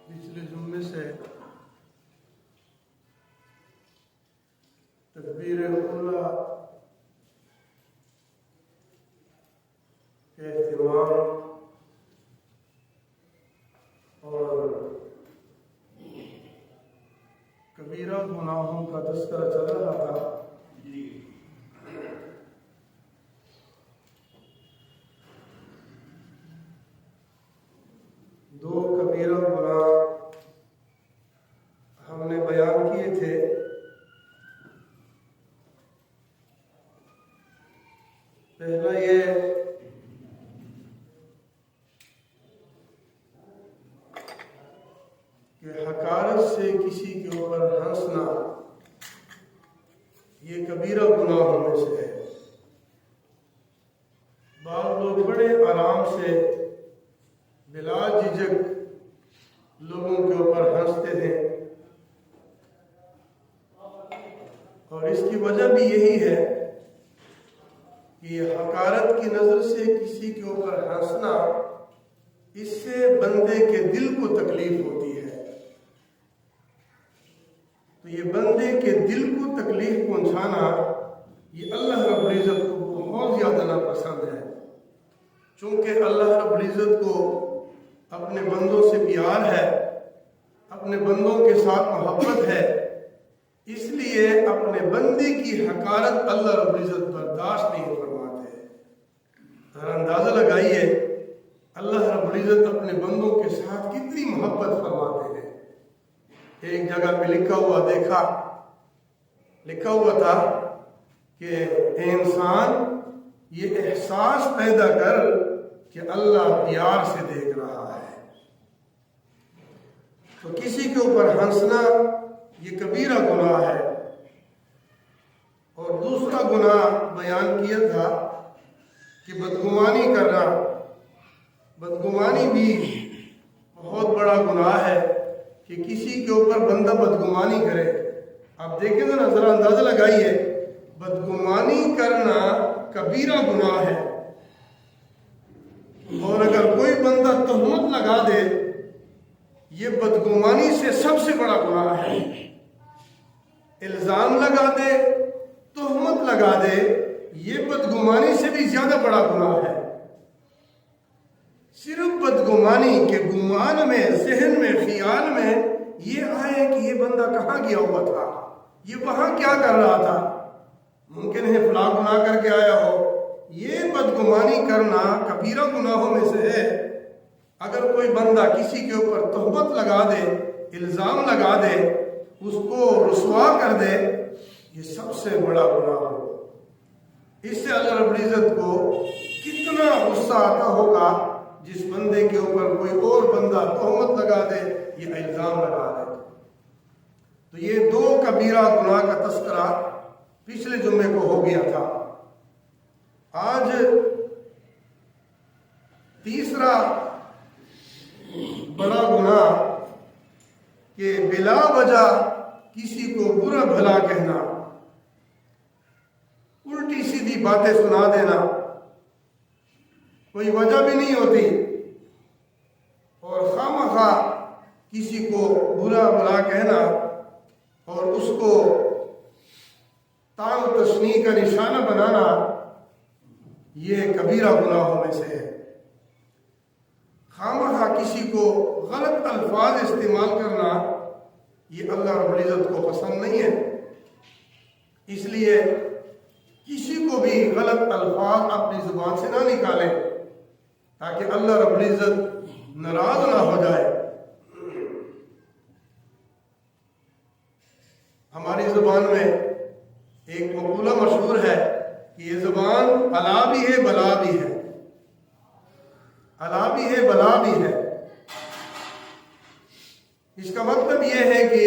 پچھلے جمعے سے تکبیر اولیٰ کے اہتمام اور کبیرہ گناہوں کا تذکرہ چل رہا تھا۔ دو کبیرہ گناہ ہم نے بیان کیے تھے۔ پہلا یہ کہ حقارت سے کسی کے اوپر ہنسنا، یہ کبیرہ گناہوں میں سے ہے۔ بعض لوگ بڑے آرام سے بلا جھجک لوگوں کے اوپر ہنستے تھے، اور اس کی وجہ بھی یہی ہے کہ حقارت کی نظر سے کسی کے اوپر ہنسنا، اس سے بندے کے دل کو تکلیف ہوتی ہے۔ تو یہ بندے کے دل کو تکلیف پہنچانا، یہ اللہ رب العزت کو بہت زیادہ ناپسند ہے۔ چونکہ اللہ رب العزت کو اپنے بندوں سے پیار ہے، اپنے بندوں کے ساتھ محبت ہے، اس لیے اپنے بندے کی حقارت اللہ رب العزت برداشت نہیں فرماتے۔ ذرا اندازہ لگائیے اللہ رب العزت اپنے بندوں کے ساتھ کتنی محبت فرماتے ہیں۔ ایک جگہ پہ لکھا ہوا تھا کہ اے انسان، یہ احساس پیدا کر کہ اللہ پیار سے دیکھ رہا ہے۔ تو کسی کے اوپر ہنسنا یہ کبیرہ گناہ ہے۔ اور دوسرا گناہ بیان کیا تھا کہ بدگمانی کرنا، بدگمانی بھی بہت بڑا گناہ ہے کہ کسی کے اوپر بندہ بدگمانی کرے۔ آپ دیکھیں ذرا اندازہ لگائیے، بدگمانی کرنا کبیرہ گناہ ہے، اور اگر کوئی بندہ تہمت لگا دے، یہ بدگمانی سے سب سے بڑا گناہ ہے۔ الزام لگا دے، تہمت لگا دے، یہ بدگمانی سے بھی زیادہ بڑا گناہ ہے۔ صرف بدگمانی کے گمان میں، ذہن میں، خیال میں یہ آئے کہ یہ بندہ کہاں گیا ہوا تھا، یہ وہاں کیا کر رہا تھا، ممکن ہے فلاں گناہ کر کے آیا ہو، یہ بدگمانی کرنا کبیرہ گناہوں میں سے ہے۔ اگر کوئی بندہ کسی کے اوپر تہمت لگا دے، الزام لگا دے، اس کو رسوا کر دے، یہ سب سے بڑا گناہ ہو۔ اس سے اللہ رب العزت کو کتنا غصہ آتا ہوگا جس بندے کے اوپر کوئی اور بندہ تہمت لگا دے یا الزام لگا دے۔ تو یہ دو کبیرہ گناہ کا تذکرہ پچھلے جمعے کو ہو گیا تھا۔ آج تیسرا بڑا گناہ کہ بلا وجہ کسی کو برا بھلا کہنا، الٹی سیدھی باتیں سنا دینا، کوئی وجہ بھی نہیں ہوتی، اور خواہ کسی کو برا بھلا کہنا اور اس کو طعن و تشنیع کا نشانہ بنانا، یہ کبیرہ گناہوں میں سے ہے۔ خامخواہ کسی کو غلط الفاظ استعمال کرنا یہ اللہ رب العزت کو پسند نہیں ہے. اس لیے کسی کو بھی غلط الفاظ اپنی زبان سے نہ نکالیں تاکہ اللہ رب العزت ناراض نہ ہو جائے. ہماری زبان میں ایک مقولہ مشہور ہے کہ یہ زبان الا بھی ہے بلا بھی ہے، الا بھی ہے بلا بھی ہے. اس کا مطلب یہ ہے کہ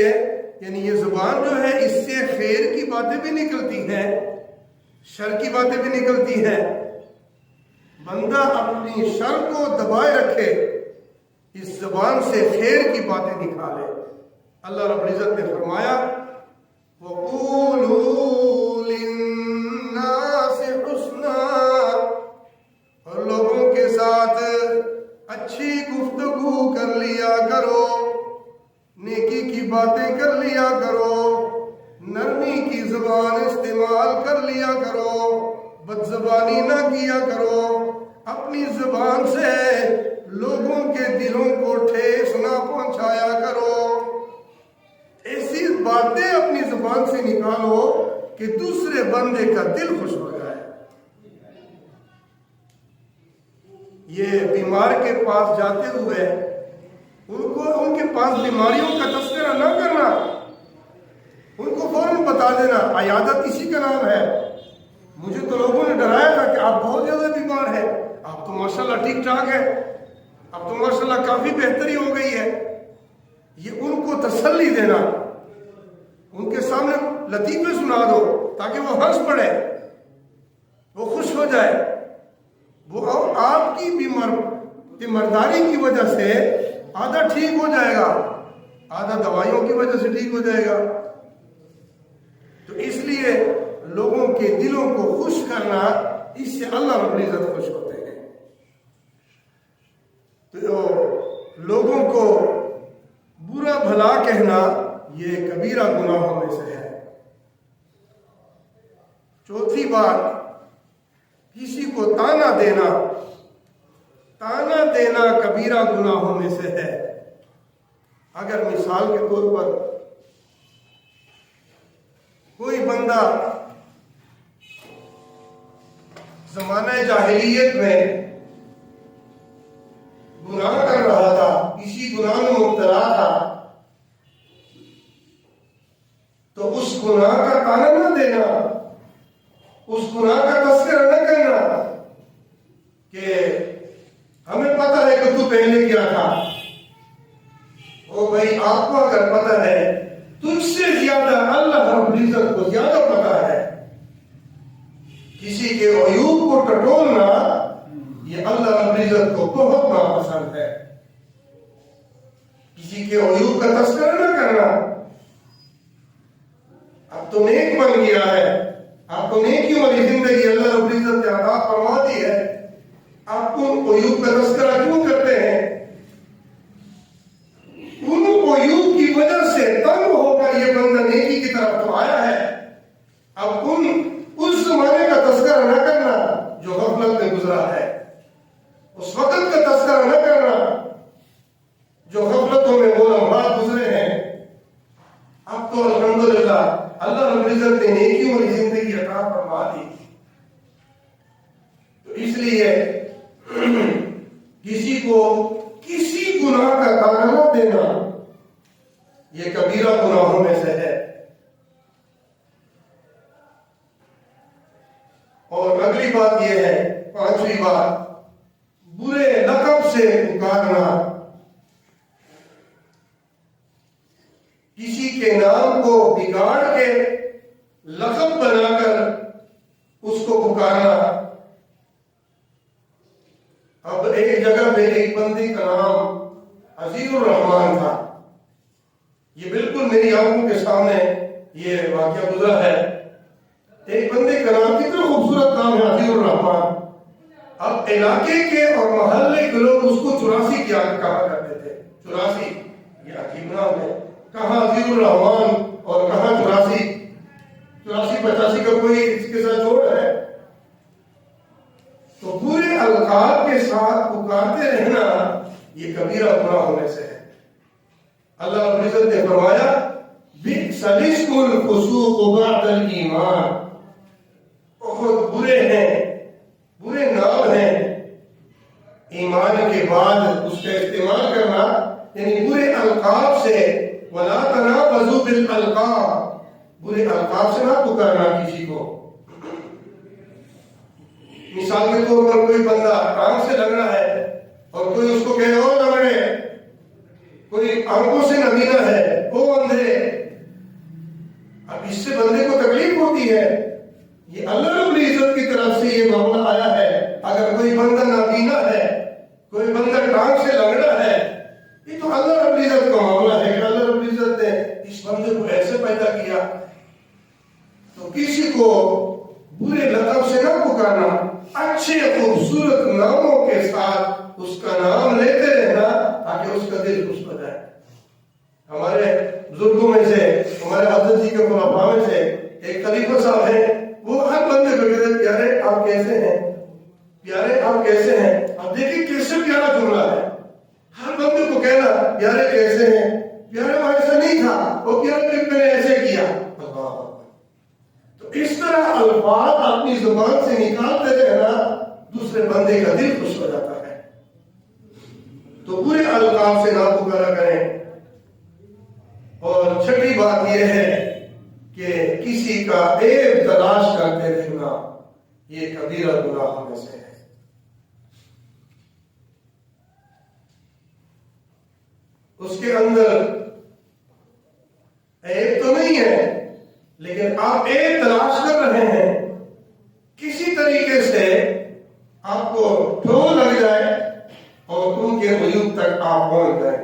یعنی یہ زبان جو ہے اس سے خیر کی باتیں بھی نکلتی ہیں، شر کی باتیں بھی نکلتی ہیں. بندہ اپنی شر کو دبائے رکھے، اس زبان سے خیر کی باتیں نکالے. اللہ رب العزت نے فرمایا وَقُولُوا لِلنَّاسِ حُسْنًا، اور لوگوں کے ساتھ اچھی گفتگو کر لیا کرو، نیکی کی باتیں کر لیا کرو، نرمی کی زبان استعمال کر لیا کرو، بد زبانی نہ کیا کرو. اپنی زبان سے لوگوں کے دلوں کو ٹھیس نہ پہنچایا کرو. ایسی باتیں اپنی زبان سے نکالو کہ دوسرے بندے کا دل خوش ہو جائے. یہ بیمار کے پاس جاتے ہوئے ان کے پاس بیماریوں کا تذکرہ نہ کرنا، ان کو فوراً بتا دینا عیادت اسی کا نام ہے. مجھے تو لوگوں نے ڈرایا تھا کہ آپ بہت زیادہ بیمار ہیں، آپ تو ماشاءاللہ ٹھیک ٹھاک ہے، اب تو ماشاءاللہ کافی بہتری ہو گئی ہے. یہ ان کو تسلی دینا، ان کے سامنے لطیفے سنا دو تاکہ وہ ہنس پڑے، وہ خوش ہو جائے. وہ آپ کی بیمارداری کی وجہ سے آدھا ٹھیک ہو جائے گا، آدھا دوائیوں کی وجہ سے ٹھیک ہو جائے گا. تو اس لیے لوگوں کے دلوں کو خوش کرنا، اس سے اللہ رب العزت خوش ہوتے ہیں. تو لوگوں کو برا بھلا کہنا یہ کبیرہ گناہوں میں سے ہے. چوتھی بات، کسی کو تانا دینا، تانا دینا کبیرہ گناہوں میں سے ہے. اگر مثال کے طور پر کوئی بندہ زمانہ جاہلیت میں گناہ کر رہا تھا، کسی گناہ میں مبتلا تھا، تو اس گناہ کا تانا نہ دینا، اس گناہ کا تذکرہ نہ کرنا کہ ہمیں پتہ ہے کہ تو پہلے کیا تھا. او بھائی، آپ کو اگر پتہ ہے، تجھ سے زیادہ اللہ رب العزت کو زیادہ پتہ ہے. کسی کے عیوب کو ٹٹولنا یہ اللہ رب العزت کو بہت ناپسند ہے. کسی کے عیوب کا تذکرہ نہ کرنا. اب تو نیک بن گیا ہے، آپ کو نیکی والی زندگی اللہ رب العزت نے عطا فرما دی ہے، آپ کو عیوب کا تذکرہ کیوں کرتے ہیں؟ ان عیوب کی وجہ سے تنگ ہو کر یہ بندہ نیکی کی طرف تو آیا ہے. اب اس زمانے کا تذکرہ نہ کرنا جو غفلت میں گزرا ہے، اس وقت کا تذکرہ نہ کرنا جو غفلتوں میں وہ لمحات گزرے ہیں. اب تو الحمدللہ اللہ رب العزت نے نیکی والی زندگی عطا فرما دی. تو اس لیے کسی کو کسی گناہ کا تانا نہ دینا یہ کبیرہ گناہوں میں سے ہے. اور اگلی بات یہ ہے، پانچویں بات، برے لقب سے پکارنا. کسی کے نام کو بگاڑ کے لقب بنا کر اس کو پکارنا. اب ایک جگہ پہ ایک بندے کا نام عزیز الرحمان تھا. یہ بالکل میری آنکھوں کے سامنے یہ واقعہ گزرا ہے. ایک بندے کا نام کتنا خوبصورت نام ہے، عزیز الرحمان. اب علاقے کے اور محلے کے لوگ اس کو 84 کہا کرتے تھے. 84 یہ عجیب نام ہے، کہاں عزیز الرحمان اور کہاں 84 85 کا کوئی اس کے ساتھ جوڑ ہے. تو پورے القاب کے ساتھ پکارتے رہنا یہ کبیرہ گناہوں میں سے ہے۔ اللہ رب العزت نے فرمایا بئس الاسم الفسوق بعد الایمان، بہت برے ہیں، برے نام ہیں ایمان کے بعد اس کا استعمال کرنا، یعنی برے القاب سے، ولا تنابزوا بالالقاب، برے القاب سے نہ پکارنا کسی کو۔ مثال کے طور پر کوئی بندہ ٹانگ سے لگ رہا ہے اور کوئی اس کو کہے او لگڑے، کوئی آنکھوں سے نبینا ہے او اندھے، اب اس سے بندے کو تکلیف ہوتی ہے۔ یہ اللہ رب العزت کی طرف سے یہ معاملہ آیا ہے، اگر کوئی بندہ نابینا ہے، کوئی بندہ ٹانگ سے لگڑا ہے، یہ تو اللہ رب العزت کا معاملہ ہے کہ اللہ رب العزت نے اس بندے کو ایسے پیدا کیا۔ تو کسی کو برے لقب سے نہ پکارنا، اچھے خوبصورت ناموں کے ساتھ اس کا نام لیتے رہنا تاکہ اس کا دل خوش ہو جائے۔ ہمارے بزرگوں میں سے، ہمارے حضرت جی کے خلفاء میں سے ایک خلیفہ صاحب ہیں، وہ ہر بندے کو کہتے ہیں پیارے آپ کیسے ہیں، پیارے آپ کیسے ہیں۔ اب دیکھیں کیسے پیارا جملہ ہے، ہر بندے کو کہنا پیارے کیسے ہیں، پیارے وہ ایسا نہیں تھا، وہ پیارے میں نے ایسے کیا۔ تو اس طرح الفاظ اپنی زبان سے نکالتے رہنا دوسرے بندے کا دل خوش ہو جاتا ہے۔ تو برے القاب سے نہ پکارا کریں۔ اور چھٹی بات یہ ہے کہ کسی کا عیب تلاش کرتے رہنا، یہ کبیرہ گناہوں میں سے ہے۔ اس کے اندر عیب تو نہیں ہے، لیکن آپ عیب تلاش کر رہے ہیں، کسی طریقے سے آپ کو ٹھو لگ جائے اور ان کے عیوب تک آپ پہنچ گئے،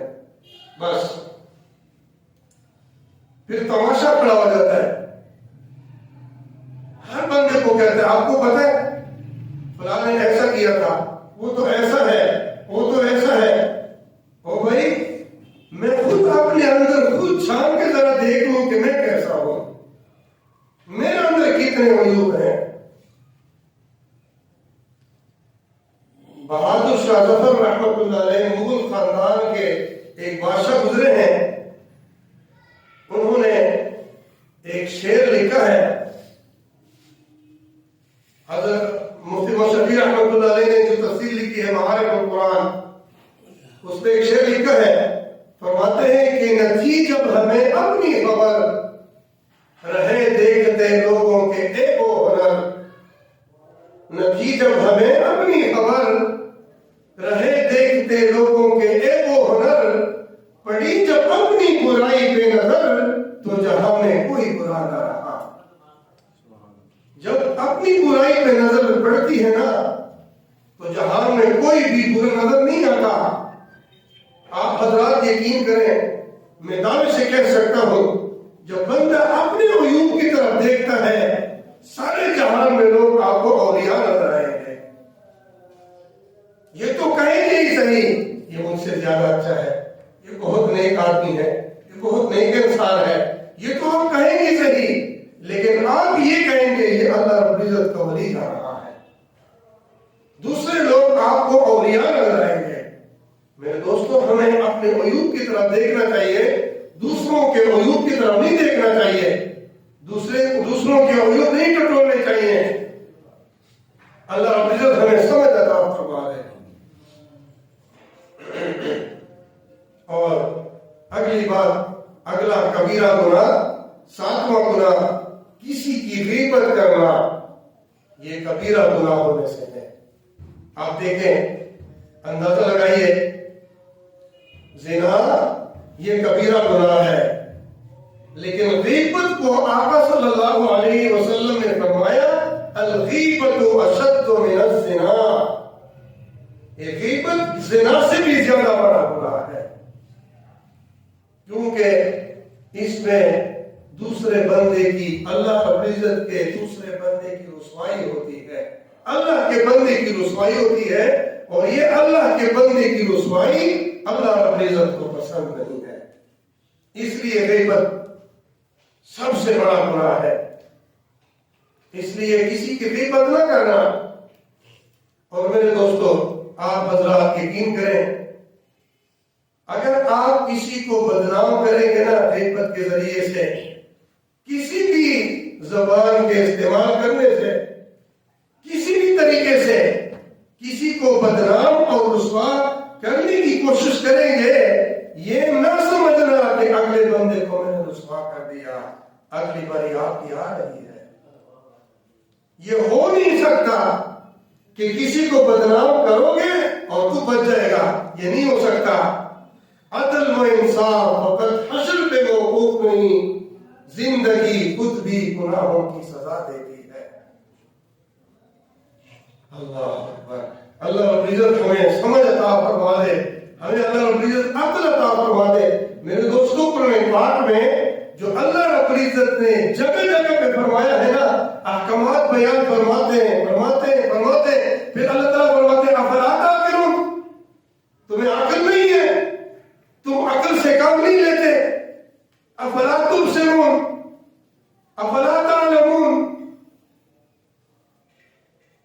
بس پھر تماشا کھڑا ہو جاتا ہے۔ ہر بندے کو کہتے ہیں آپ کو پتہ ہے فلاں نے ایسا کیا تھا، وہ تو ایسا ہے، وہ تو ایسا ہے۔ او بھائی میں خود اپنے اندر خود چھان کے ذرا دیکھ لوں کہ میں کیسا ہوں، میرے اندر کتنے عیوب ہیں۔ بہادر شاہ ظفر رحمۃ اللہ علیہ مغل خاندان کے ایک بادشاہ گزرے ہیں، انہوں نے ایک شعر لکھا ہے، حضرت مفتی محمد شفیع رحمۃ اللہ علیہ نے جو تفسیر لکھی ہے معارف القرآن، اس میں ایک شعر لکھا ہے، فرماتے ہیں کہ نتھی جب ہمیں اپنی خبر، رہے دیکھتے لوگوں کے عیب و ہنر، نتھی جب ہمیں اپنی خبر، رہے دیکھتے لوگوں کے عیب و ہنر، پڑی جب اپنی برائی پہ نظر تو جہاں میں کوئی برا نہ رہا۔ جب اپنی برائی پہ نظر پڑتی ہے نا تو جہان میں کوئی بھی برا نظر نہیں آتا۔ آپ حضرات یقین کریں، میں دعوے سے کہہ سکتا ہوں جب بندہ اپنے عیوب کی طرف دیکھتا ہے، سارے جہان میں لوگ آپ کو اولیاء نظر آئے ہیں۔ یہ تو کہیں گے ہی صحیح یہ مجھ سے زیادہ اچھا ہے، یہ بہت نیک آدمی ہے، یہ بہت نیک انسان ہے، یہ تو آپ کہیں گے صحیح، لیکن آپ یہ کہیں گے یہ اللہ رب العزت کا ولی جا رہا ہے۔ دوسرے لوگ آپ کو اولیاء نظر آئیں گے۔ میرے دوستوں ہمیں اپنے عیوب کی طرف دیکھنا چاہیے، دوسروں کے عیوب کی طرف نہیں دیکھنا چاہیے، دوسروں کے عیوب نہیں ٹٹولنے چاہیے۔ اللہ رب العزت ہمیں سمجھ عطا فرما دے۔ اور اگلی بات، اگلا کبیرہ گناہ، ساتواں گناہ کسی کی غیبت کرنا، یہ کبیرہ گناہوں میں سے ہے۔ آپ دیکھیں، اندازہ لگائیے، زنا یہ کبیرہ گناہ ہے، لیکن غیبت کو آقا صلی اللہ علیہ وسلم نے فرمایا الغیبت اشد من الزنا، یہ غیبت زنا سے بھی زیادہ بڑا گناہ ہے، کیونکہ اس میں دوسرے بندے کی، اللہ رب العزت کے دوسرے بندے کی رسوائی ہوتی ہے، اللہ کے بندے کی رسوائی ہوتی ہے، اور یہ اللہ کے بندے کی رسوائی اللہ رب العزت کو پسند نہیں ہے۔ اس لیے غیبت سب سے بڑا گناہ ہے، اس لیے کسی کی غیبت نہ کرنا۔ اور میرے دوستو، آپ حضرات یقین کریں، اگر آپ کسی کو بدنام کریں گے نا غیبت کے ذریعے سے، کسی بھی زبان کے استعمال کرنے سے، کسی بھی طریقے سے کسی کو بدنام اور رسوا کرنے کی کوشش کریں گے، یہ نہ سمجھنا کہ اگلے بندے کو میں نے رسوا کر دیا، اگلی باری آپ کی آ رہی ہے۔ یہ ہو نہیں سکتا کہ کسی کو بدنام کرو گے اور تو بچ جائے گا، یہ نہیں ہو سکتا۔ عدل و انصاف فقط حشر پہ موقوف نہیں، زندگی خود بھی گناہوں کی سزا دیتی ہے۔ اللہ اکبر۔ اللہ رب العزت ہمیں سمجھ عطا فرما دے، ہمیں اللہ رب العزت عقل عطا فرما دے۔ میرے دوستوں، قرآن پاک میں جو اللہ رب العزت نے جگہ جگہ پہ فرمایا ہے نا، احکامات بیان فرماتے ہیں پھر اللہ تعالیٰ فرماتے ہیں افلا تعقلون، تمہیں عقل نہیں ہے، تم عقل سے کام نہیں لیتے، افلا تبصرون، افلا تعلمون،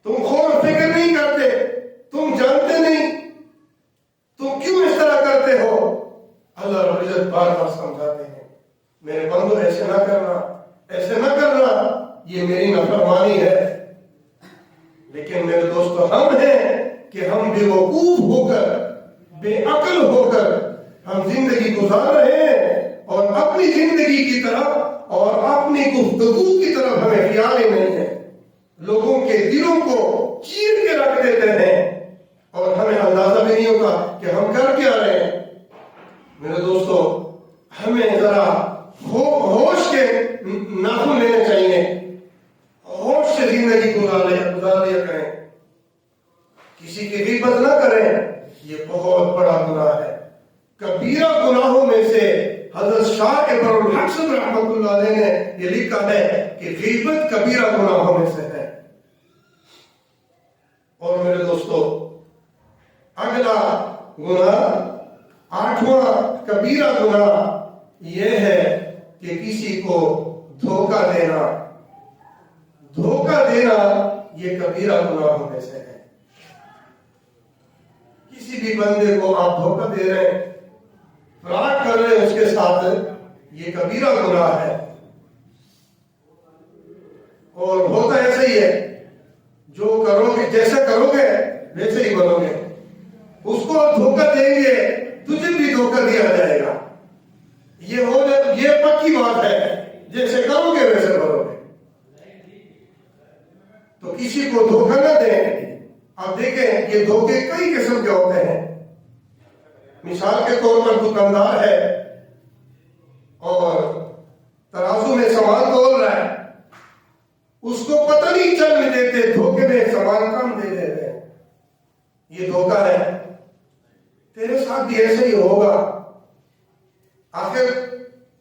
تم غور و فکر نہیں کرتے، تم جانتے نہیں، تم کیوں اس طرح کرتے ہو؟ اللہ رب العزت بار بار سمجھاتے ہیں، میرے بندو ایسے نہ کرنا، ایسے نہ کرنا، یہ میری نافرمانی ہے۔ لیکن میرے دوستو، ہم ہیں کہ ہم بے وقوف ہو کر، بے عقل ہو کر ہم زندگی گزار رہے ہیں، اور اپنی زندگی کی طرف اور اپنی گفتگو کی طرف ہمیں خیال ہی نہیں ہے، لوگوں کے دلوں کو چیر کے رکھ دیتے ہیں اور ہمیں اندازہ بھی نہیں ہوتا کہ ہم کر کیا رہے ہیں۔ میرے دوستو، ہمیں ذرا ہوش کے ناخن لینے چاہیے، ہوش سے زندگی گزار لیا کریں، کسی کی غیبت نہ کریں، یہ بہت بڑا گناہ ہے، کبیرہ گناہوں میں سے۔ حضرت شاہ ابر الحق صدر رحمۃ اللہ علیہ نے یہ لکھا ہے کہ غیبت کبیرہ گناہوں میں سے ہے۔ اور میرے دوستو، اگلا گناہ، 8واں کبیرہ گناہ یہ ہے کہ کسی کو دھوکہ دینا۔ دھوکہ دینا یہ کبیرہ گناہوں میں سے ہے۔ کسی بھی بندے کو آپ دھوکہ دے رہے ہیں، فراڈ کر رہے ہیں اس کے ساتھ، یہ کبیرہ گناہ ہے۔ اور ہوتا ایسا ہی ہے، جو کرو گے، جیسا کرو گے ویسے ہی بنو گے۔ اس کو آپ دھوکہ دیں گے، تجھے بھی دھوکہ دیا جائے گا، یہ پکی بات ہے، جیسے کرو گے ویسے بنو گے۔ تو کسی کو دھوکہ نہ دیں۔ آپ دیکھیں، یہ دھوکے کئی قسم کے ہوتے ہیں۔ مثال کے طور پر دکاندار ہے اور ترازو میں سامان تول رہا ہے، اس کو پتہ نہیں چلنے دیتے، دھوکے میں سامان کم دے دیتے ہیں، یہ دھوکہ ہے۔ تیرے ساتھ بھی ایسے ہی ہوگا، آخر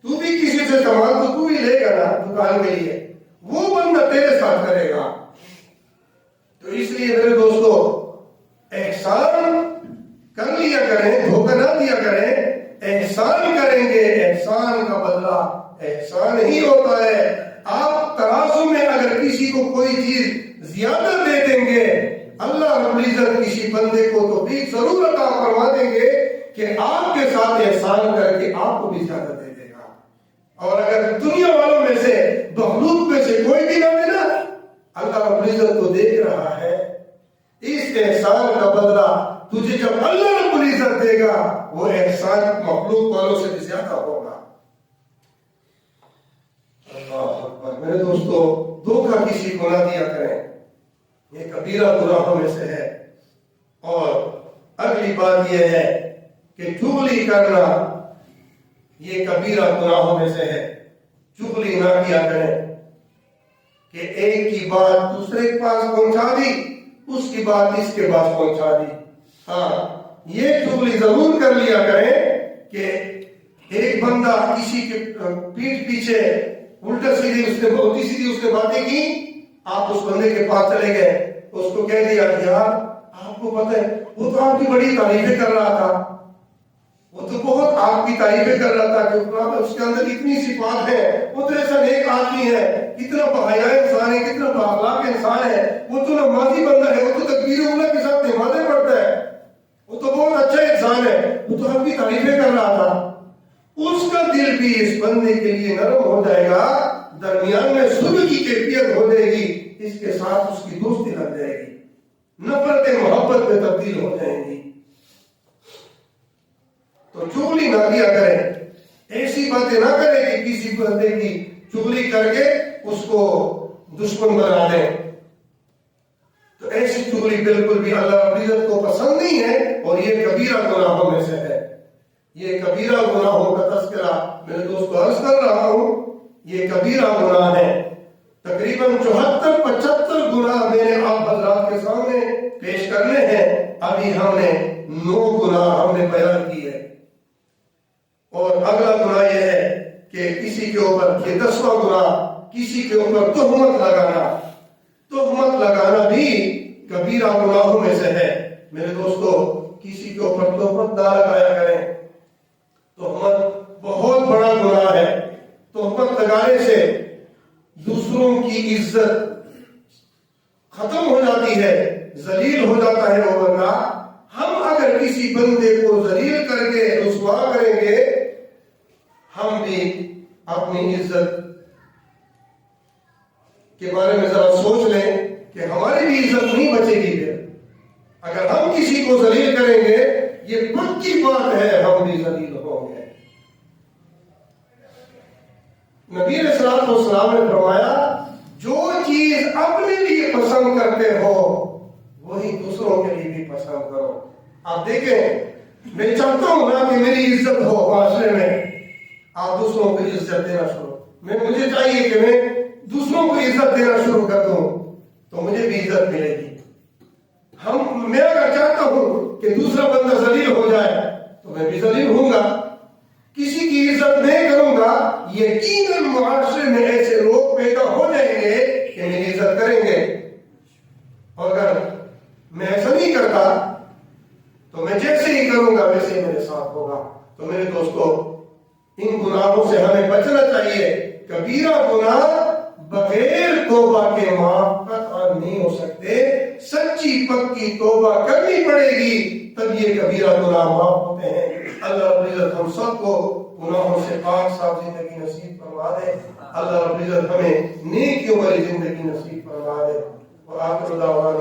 تو بھی کسی سے سامان تو بھی لے گا نا دکان کے لیے، وہ بندہ تیرے ساتھ کرے گا۔ تو اس لیے میرے دوستو، احسان کر لیا کریں، دھوکہ نہ دیا کریں، احسان کریں گے، احسان کا بدلہ احسان ہی ہوتا ہے۔ آپ ترازو میں اگر کسی کو کوئی چیز زیادہ دے دیں گے، اللہ رب العزت کسی بندے کو توفیق ضرور عطا فرما دیں گے کہ آپ کے ساتھ احسان کر کے آپ کو بھی زیادہ دے دے گا۔ اور اگر دنیا والوں میں سے، مخلوق میں سے کوئی بھی نہ دے نا، اللہ رب العزت تو دیکھ رہا ہے، اس احسان کا بدلہ تجھے جب اللہ رب العزت دے گا، وہ احسان مخلوق والوں سے بھی زیادہ ہوگا۔ اللہ اکبر۔ میرے دوستو، دھوکہ کسی کو نہ دیا کریں، یہ کبیرہ گناہوں میں سے ہے۔ اور اگلی بات یہ ہے کہ چغلی کرنا یہ کبیرہ گناہوں میں سے ہے۔ چغلی نہ کیا کریں کہ ایک کی بات دوسرے کے پاس پہنچا دی، اس کی بات اس کے پاس پہنچا دی۔ ہاں، یہ چغلی ضرور کر لیا کریں کہ ایک بندہ کسی کے پیٹھ پیچھے الٹا سیدھی اس نے باتیں کی، آپ اس بندے کے پاس چلے گئے، اس کو کہہ دیا یار آپ کو پتہ ہے وہ تو آپ کی بڑی تعریفیں کر رہا تھا، وہ تو بہت آپ کی تعریفیں کر رہا تھا کہ اس کے اندر اتنی صفات ہے، وہ تو ایسا نیک آدمی ہے، اتنا بحیا انسان ہے، کتنا بااخلاق انسان ہے، وہ تو نمازی بندہ ہے، وہ تو تکبیر اولیٰ کے ساتھ نمازیں پڑھتا ہے۔ وہ تو بہت اچھا انسان ہے، وہ تو آپ کی تعریفیں کر رہا تھا، اس کا دل بھی اس بندے کے لیے نرم ہو جائے گا، درمیان میں صلح کی کیفیت ہو جائے گی، اس کے ساتھ اس کی دوستی لگ جائے گی، نفرت محبت میں تبدیل ہو جائیں گی۔ تو چغلی نہ کیا کریں، ایسی باتیں نہ کریں کہ کسی بندے کی چغلی کر کے اس کو دشمن بنا دیں۔ تو ایسی چغلی بالکل بھی اللہ رب العزت کو پسند نہیں ہے، اور یہ کبیرہ گناہوں میں سے ہے۔ یہ کبیرہ گناہوں کا تذکرہ میرے دوست کو عرض کر رہا ہوں، یہ کبیرہ گناہ ہے۔ تقریباً 74-75 گناہ میرے آپ حضرات کے سامنے پیش کرنے ہیں، ابھی ہم نے 9 گناہ ہم نے بیان کیے، اور اگلا گناہ یہ ہے کہ کسی کے اوپر، یہ 10واں گناہ، کسی کے اوپر تہمت لگانا۔ تہمت لگانا بھی کبیرہ گناہوں میں سے ہے۔ میرے دوستو، کسی کے اوپر تہمت نہ لگایا کریں، تہمت بہت بڑا گناہ ہے۔ تہمت لگانے سے دوسروں کی عزت ختم ہو جاتی ہے، ذلیل ہو جاتا ہے وہ بندہ۔ ہم اگر کسی بندے کو ذلیل کر کے رسوا کریں گے، ہم بھی اپنی عزت کے بارے میں ذرا سوچ لیں کہ ہماری بھی عزت نہیں بچے گی پھر۔ اگر ہم کسی کو ذلیل کریں گے، یہ پکی بات ہے، ہم بھی ذلیل ہوں گے۔ نبی علیہ الصلوۃ والسلام نے فرمایا، جو چیز اپنے لیے پسند کرتے ہو وہی دوسروں کے لیے بھی پسند کرو۔ آپ دیکھیں، میں چاہتا ہوں نا کہ میری عزت ہو معاشرے میں، آپ دوسروں کو عزت دینا شروع، مجھے چاہیے کہ میں دوسروں کو عزت دینا شروع کر دوں تو مجھے بھی عزت ملے گی۔ میں اگر چاہتا ہوں کہ دوسرا بندہ ذلیل ہو جائے تو میں بھی ذلیل ہوں گا، کسی کی عزت نہیں کروں گا، یقیناً معاشرے میں ایسے لوگ پیدا ہو جائیں گے کہ میری عزت کریں گے۔ اور اگر میں ایسا نہیں کرتا تو میں جیسے ہی کروں گا ویسے ہی میرے ساتھ ہوگا۔ تو میرے دوستو، ان گناہوں سے ہمیں بچنا چاہیے۔ کبیرہ گناہ بغیر توبہ کے معاف قطعاً نہیں ہو سکتے، سچی پکی توبہ کرنی پڑے گی، تب یہ کبیرہ گناہ معاف ہوتے ہیں۔ اللہ رب العزت ہم سب کو گناہوں سے پاک صاف زندگی نصیب فرما دے۔ اللہ رب العزت ہمیں نیکیوں والی زندگی نصیب فرما دے۔ وآخر دعوانا